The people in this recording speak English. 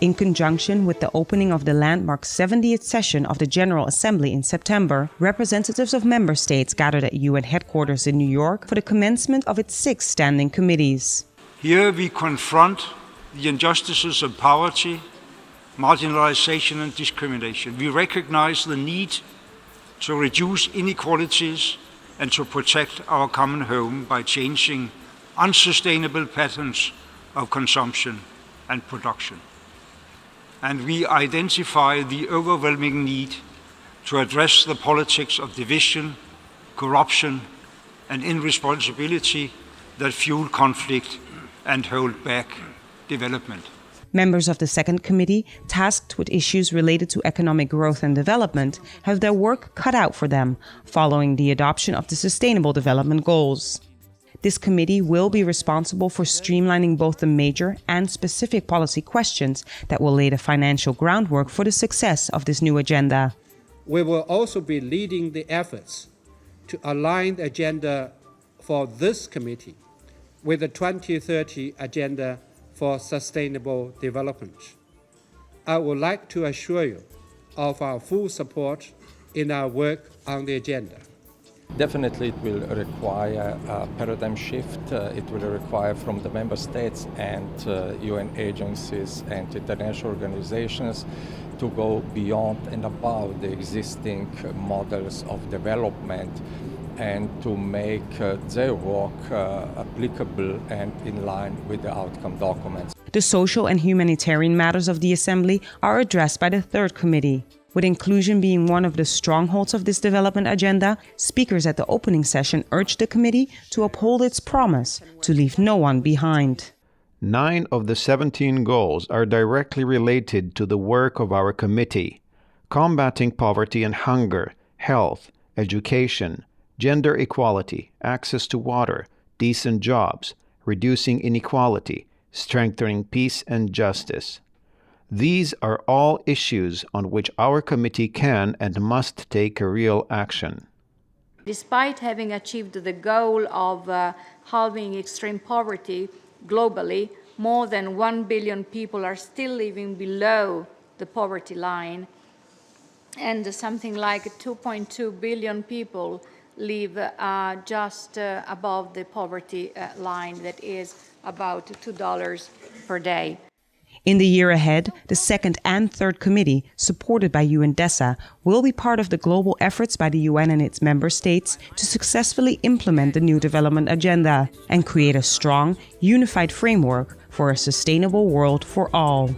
In conjunction with the opening of the landmark 70th session of the General Assembly in September, representatives of member states gathered at UN headquarters in New York for the commencement of its 6 standing committees. Here we confront the injustices of poverty, marginalization and discrimination. We recognize the need to reduce inequalities and to protect our common home by changing unsustainable patterns of consumption and production. And we identify the overwhelming need to address the politics of division, corruption, and irresponsibility that fuel conflict and hold back development. Members of the second committee, tasked with issues related to economic growth and development, have their work cut out for them following the adoption of the Sustainable Development Goals. This committee will be responsible for streamlining both the major and specific policy questions that will lay the financial groundwork for the success of this new agenda. We will also be leading the efforts to align the agenda for this committee with the 2030 Agenda for Sustainable Development. I would like to assure you of our full support in our work on the agenda. Definitely it will require a paradigm shift. It will require from the member states and UN agencies and international organizations to go beyond and above the existing models of development and to make their work applicable and in line with the outcome documents. The social and humanitarian matters of the Assembly are addressed by the third committee. With inclusion being one of the strongholds of this development agenda, speakers at the opening session urged the committee to uphold its promise to leave no one behind. 9 of the 17 goals are directly related to the work of our committee: combating poverty and hunger, health, education, gender equality, access to water, decent jobs, reducing inequality, strengthening peace and justice. These are all issues on which our committee can and must take a real action. Despite having achieved the goal of halving extreme poverty globally, more than 1 billion people are still living below the poverty line, and something like 2.2 billion people live just above the poverty line, that is about $2 per day. In the year ahead, the second and third committee, supported by UNDESA, will be part of the global efforts by the UN and its member states to successfully implement the new development agenda and create a strong, unified framework for a sustainable world for all.